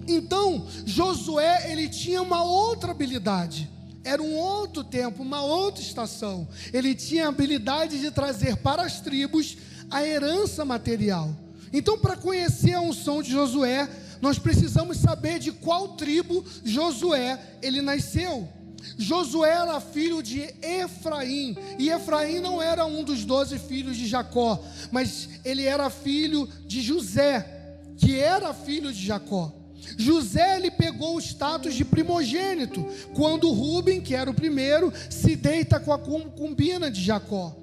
Então, Josué, ele tinha uma outra habilidade. Era um outro tempo, uma outra estação. Ele tinha a habilidade de trazer para as tribos a herança material. Então, para conhecer a unção de Josué, nós precisamos saber de qual tribo Josué ele nasceu. Josué era filho de Efraim, e Efraim não era um dos 12 filhos de Jacó, mas ele era filho de José, que era filho de Jacó. José, ele pegou o status de primogênito, quando Rúben, que era o primeiro, se deita com a concubina de Jacó.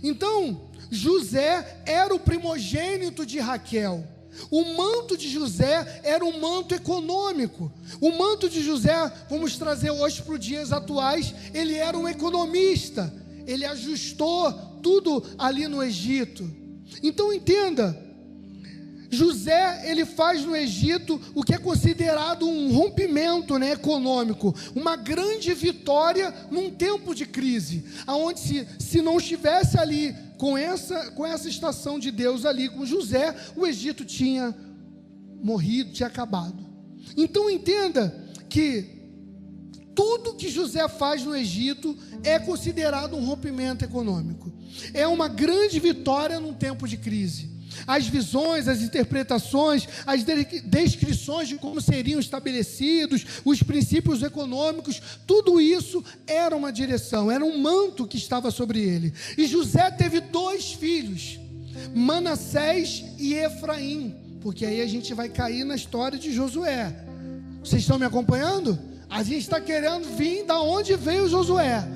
Então, José era o primogênito de Raquel. O manto de José era um manto econômico. O manto de José, vamos trazer hoje para os dias atuais, ele era um economista. Ele ajustou tudo ali no Egito. Então entenda, José, ele faz no Egito o que é considerado um rompimento, econômico, uma grande vitória num tempo de crise, aonde se não estivesse ali com essa estação de Deus ali com José, o Egito tinha morrido, tinha acabado. Então entenda que tudo que José faz no Egito é considerado um rompimento econômico, é uma grande vitória num tempo de crise. As visões, as interpretações, as descrições de como seriam estabelecidos os princípios econômicos, tudo isso era uma direção, era um manto que estava sobre ele. E José teve 2 filhos. Manassés e Efraim, porque aí a gente vai cair na história de Josué. Vocês estão me acompanhando? A gente está querendo vir da onde veio Josué.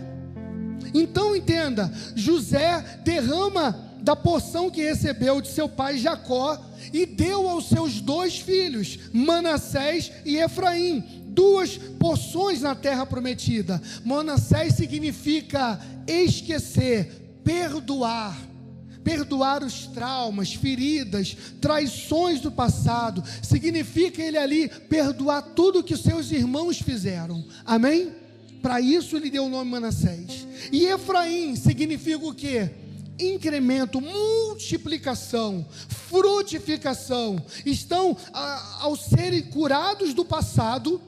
Então entenda, José derrama da porção que recebeu de seu pai Jacó e deu aos seus 2 filhos, Manassés e Efraim, 2 porções na terra prometida. Manassés significa esquecer, perdoar os traumas, feridas, traições do passado. Significa ele ali perdoar tudo que seus irmãos fizeram. Amém? Para isso ele deu o nome Manassés. E Efraim significa o quê? Incremento, multiplicação, frutificação. Estão, ao serem curados do passado,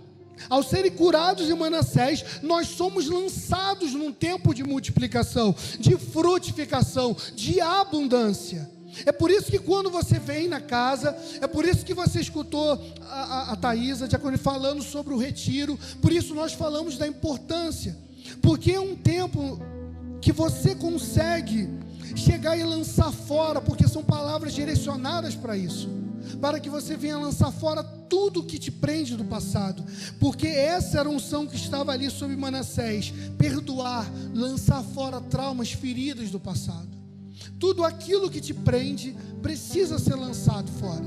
ao serem curados em Manassés, nós somos lançados num tempo de multiplicação, de frutificação, de abundância. É por isso que quando você vem na casa, é por isso que você escutou a Thaisa, a Diacone, falando sobre o retiro. Por isso nós falamos da importância, porque é um tempo que você consegue chegar e lançar fora, porque são palavras direcionadas para isso, para que você venha lançar fora tudo que te prende do passado, porque essa era a unção que estava ali sobre Manassés: perdoar, lançar fora traumas, feridas do passado. Tudo aquilo que te prende precisa ser lançado fora,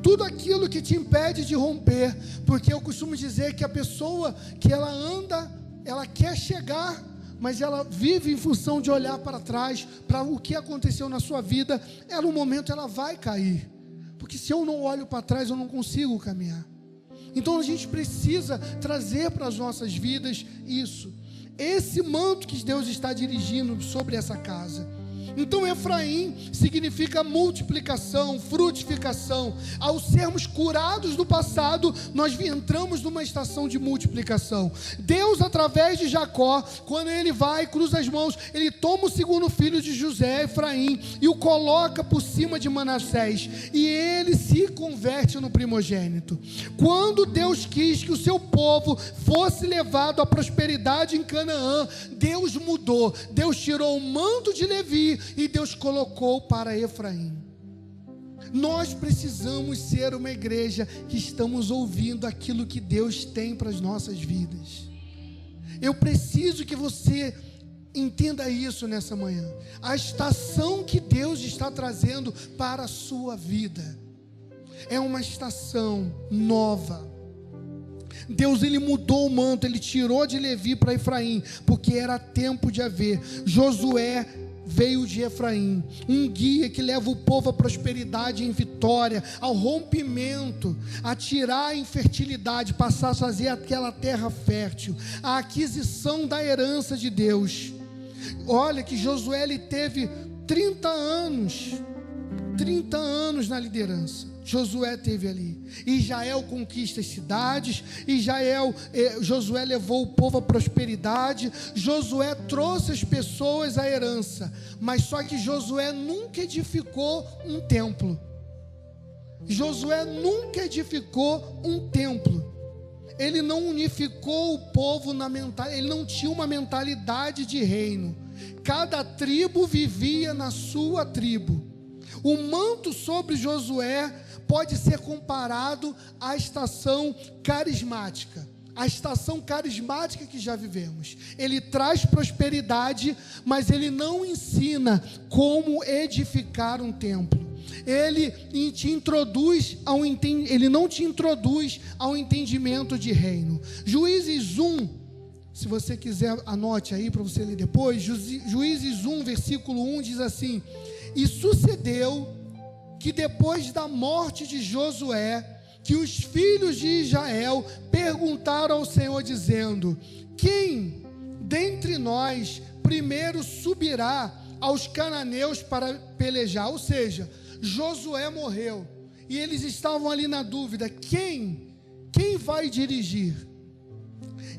tudo aquilo que te impede de romper, porque eu costumo dizer que a pessoa que ela anda, ela quer chegar, mas ela vive em função de olhar para trás, para o que aconteceu na sua vida. No momento ela vai cair, porque se eu não olho para trás, eu não consigo caminhar. Então a gente precisa trazer para as nossas vidas isso, esse manto que Deus está dirigindo sobre essa casa. Então Efraim significa multiplicação, frutificação. Ao sermos curados do passado, nós entramos numa estação de multiplicação. Deus, através de Jacó, quando ele vai, cruza as mãos, ele toma o segundo filho de José, Efraim, e o coloca por cima de Manassés, e ele se converte no primogênito. Quando Deus quis que o seu povo fosse levado à prosperidade em Canaã, Deus mudou. Deus tirou o manto de Levi e Deus colocou para Efraim. Nós precisamos ser uma igreja que estamos ouvindo aquilo que Deus tem para as nossas vidas. Eu preciso que você entenda isso nessa manhã. A estação que Deus está trazendo para a sua vida é uma estação nova. Deus, ele mudou o manto, ele tirou de Levi para Efraim, porque era tempo de haver. Josué veio de Efraim, um guia que leva o povo à prosperidade, em vitória, ao rompimento, a tirar a infertilidade, passar a fazer aquela terra fértil, a aquisição da herança de Deus. Olha que Josué, ele teve 30 anos na liderança. Josué teve ali. Israel conquista as cidades. Josué levou o povo à prosperidade. Josué trouxe as pessoas à herança. Mas só que Josué nunca edificou um templo. Josué nunca edificou um templo. Ele não unificou o povo na mentalidade. Ele não tinha uma mentalidade de reino. Cada tribo vivia na sua tribo. O manto sobre Josué pode ser comparado à estação carismática. A estação carismática que já vivemos. Ele traz prosperidade, mas ele não ensina como edificar um templo. Ele não te introduz ao entendimento de reino. Juízes 1, se você quiser anote aí para você ler depois. Juízes 1, versículo 1 diz assim: e sucedeu que depois da morte de Josué, que os filhos de Israel perguntaram ao Senhor, dizendo: quem dentre nós primeiro subirá aos cananeus para pelejar? Ou seja, Josué morreu, e eles estavam ali na dúvida: quem vai dirigir?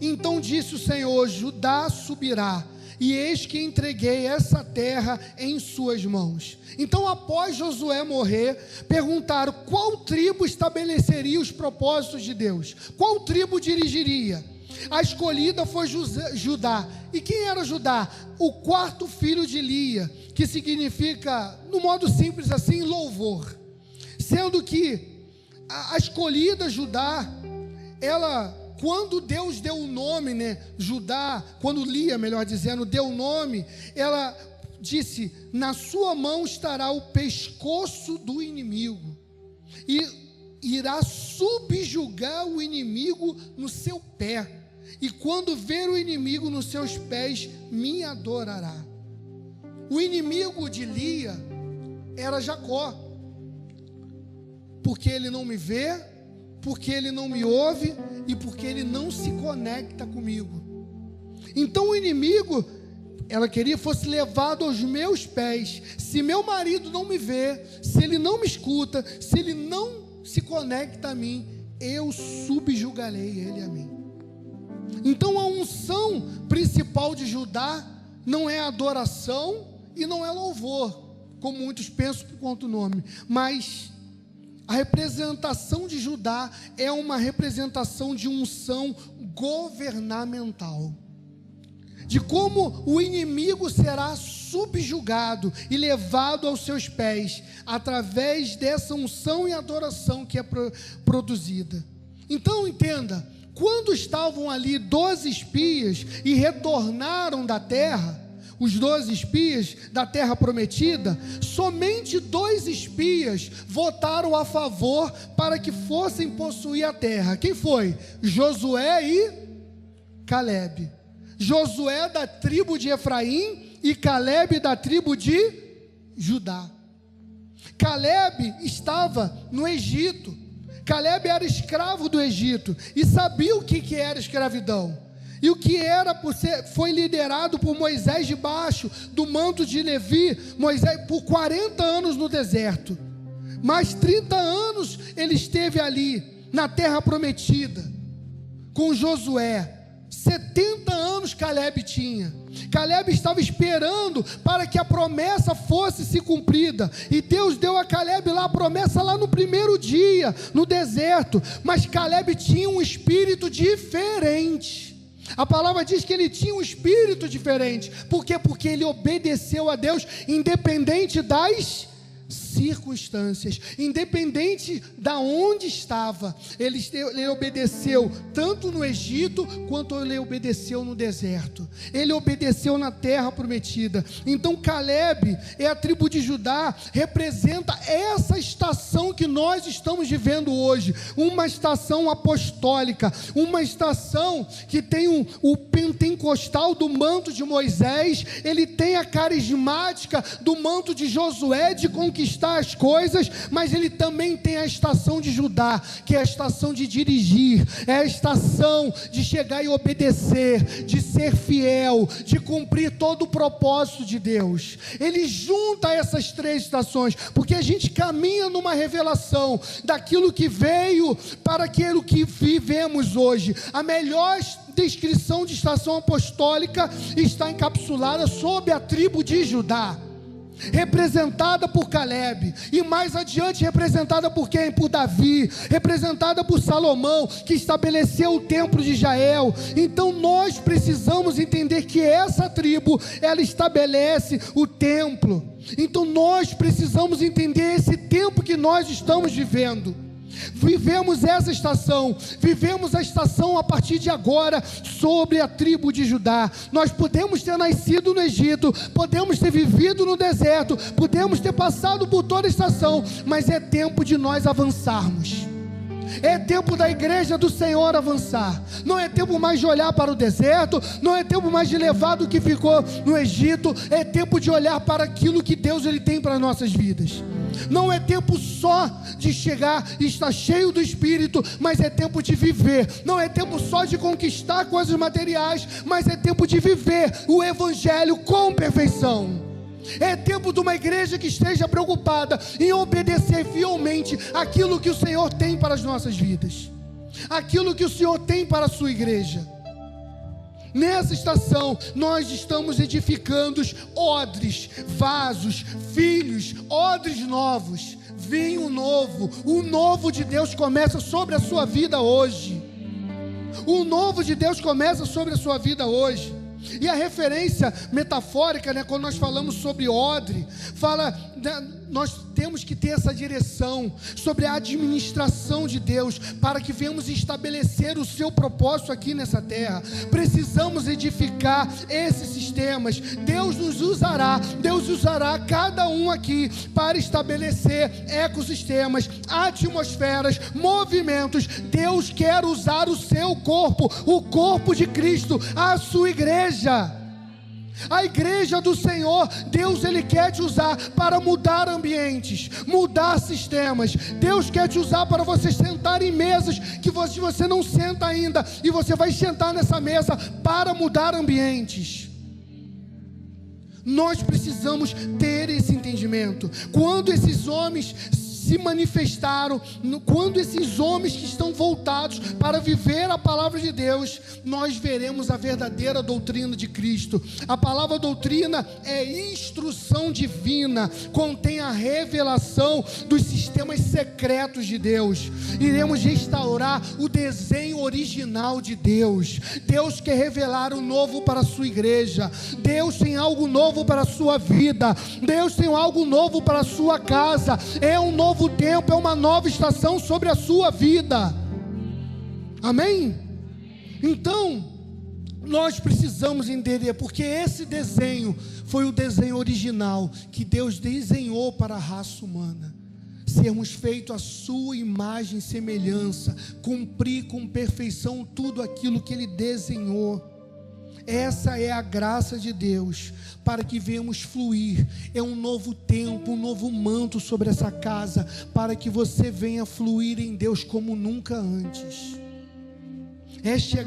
Então disse o Senhor: Judá subirá, e eis que entreguei essa terra em suas mãos. Então, após Josué morrer, perguntaram qual tribo estabeleceria os propósitos de Deus, qual tribo dirigiria. A escolhida foi Judá. E quem era Judá? O quarto filho de Lia, que significa, no modo simples assim, louvor. Sendo que a escolhida Judá, ela, quando Deus deu o nome, Judá, quando Lia, melhor dizendo, deu o nome, ela disse: na sua mão estará o pescoço do inimigo, e irá subjugar o inimigo no seu pé, e quando ver o inimigo nos seus pés, me adorará. O inimigo de Lia era Jacó, porque ele não me vê, porque ele não me ouve e porque ele não se conecta comigo. Então o inimigo, ela queria fosse levado aos meus pés. Se meu marido não me vê, se ele não me escuta, se ele não se conecta a mim, eu subjugarei ele a mim. Então a unção principal de Judá não é adoração e não é louvor, como muitos pensam por conta do nome, mas a representação de Judá é uma representação de unção governamental, de como o inimigo será subjugado e levado aos seus pés, através dessa unção e adoração que é produzida. Então entenda, quando estavam ali 12 espias e retornaram da terra, os 12 espias da terra prometida, somente 2 espias votaram a favor para que fossem possuir a terra. Quem foi? Josué e Calebe. Josué da tribo de Efraim e Calebe da tribo de Judá. Calebe estava no Egito. Calebe era escravo do Egito e sabia o que era escravidão. E o que era foi liderado por Moisés debaixo do manto de Levi. Moisés por 40 anos no deserto. Mais 30 anos ele esteve ali na terra prometida com Josué. 70 anos Calebe tinha. Calebe estava esperando para que a promessa fosse se cumprida, e Deus deu a Calebe lá a promessa lá no primeiro dia, no deserto. Mas Calebe tinha um espírito diferente. A palavra diz que ele tinha um espírito diferente. Por quê? Porque ele obedeceu a Deus, independente das circunstâncias, independente da onde estava. Ele obedeceu tanto no Egito quanto ele obedeceu no deserto. Ele obedeceu na terra prometida. Então Calebe é a tribo de Judá, representa essa estação que nós estamos vivendo hoje, uma estação apostólica, uma estação que tem o pentecostal do manto de Moisés, ele tem a carismática do manto de Josué de conquistar as coisas, mas ele também tem a estação de Judá, que é a estação de dirigir, é a estação de chegar e obedecer, de ser fiel, de cumprir todo o propósito de Deus. Ele junta essas 3 estações, porque a gente caminha numa revelação daquilo que veio para aquilo que vivemos hoje. A melhor descrição de estação apostólica está encapsulada sob a tribo de Judá, representada por Calebe, e mais adiante representada por quem? Por Davi, representada por Salomão, que estabeleceu o templo de Israel. Então nós precisamos entender que essa tribo, ela estabelece o templo. Então nós precisamos entender esse tempo que nós estamos vivendo. Vivemos essa estação, vivemos a estação a partir de agora sobre a tribo de Judá. Nós podemos ter nascido no Egito, podemos ter vivido no deserto, podemos ter passado por toda a estação, mas é tempo de nós avançarmos. É tempo da igreja do Senhor avançar. Não é tempo mais de olhar para o deserto, não é tempo mais de levar do que ficou no Egito. É tempo de olhar para aquilo que Deus ele tem para as nossas vidas. Não é tempo só de chegar e estar cheio do Espírito, mas é tempo de viver. Não é tempo só de conquistar coisas materiais, mas é tempo de viver o Evangelho com perfeição. É tempo de uma igreja que esteja preocupada em obedecer fielmente aquilo que o Senhor tem para as nossas vidas, aquilo que o Senhor tem para a sua igreja. Nessa estação, nós estamos edificando odres, vasos, filhos, odres novos, vinho novo. O novo de Deus começa sobre a sua vida hoje. O novo de Deus começa sobre a sua vida hoje. E a referência metafórica, quando nós falamos sobre odre, nós temos que ter essa direção sobre a administração de Deus, para que venhamos estabelecer o seu propósito aqui nessa terra. Precisamos edificar esses sistemas. Deus usará cada um aqui para estabelecer ecossistemas, atmosferas, movimentos. Deus quer usar o seu corpo, o corpo de Cristo, a sua igreja. A igreja do Senhor. Deus, Ele quer te usar para mudar ambientes, mudar sistemas. Deus quer te usar para você sentar em mesas que você não senta ainda, e você vai sentar nessa mesa para mudar ambientes. Nós precisamos ter esse entendimento. Quando esses homens se manifestaram, quando esses homens que estão voltados para viver a palavra de Deus, nós veremos a verdadeira doutrina de Cristo. A palavra doutrina é instrução divina, contém a revelação dos sistemas secretos de Deus. Iremos restaurar o desenho original de Deus. Deus quer revelar o novo para a sua igreja. Deus tem algo novo para a sua vida. Deus tem algo novo para a sua casa. É um novo tempo, é uma nova estação sobre a sua vida. Amém? Então, nós precisamos entender, porque esse desenho foi o desenho original que Deus desenhou para a raça humana. Sermos feitos à sua imagem e semelhança, cumprir com perfeição tudo aquilo que Ele desenhou. Essa é a graça de Deus, para que venhamos fluir. É um novo tempo, um novo manto sobre essa casa, para que você venha fluir em Deus como nunca antes. Esta é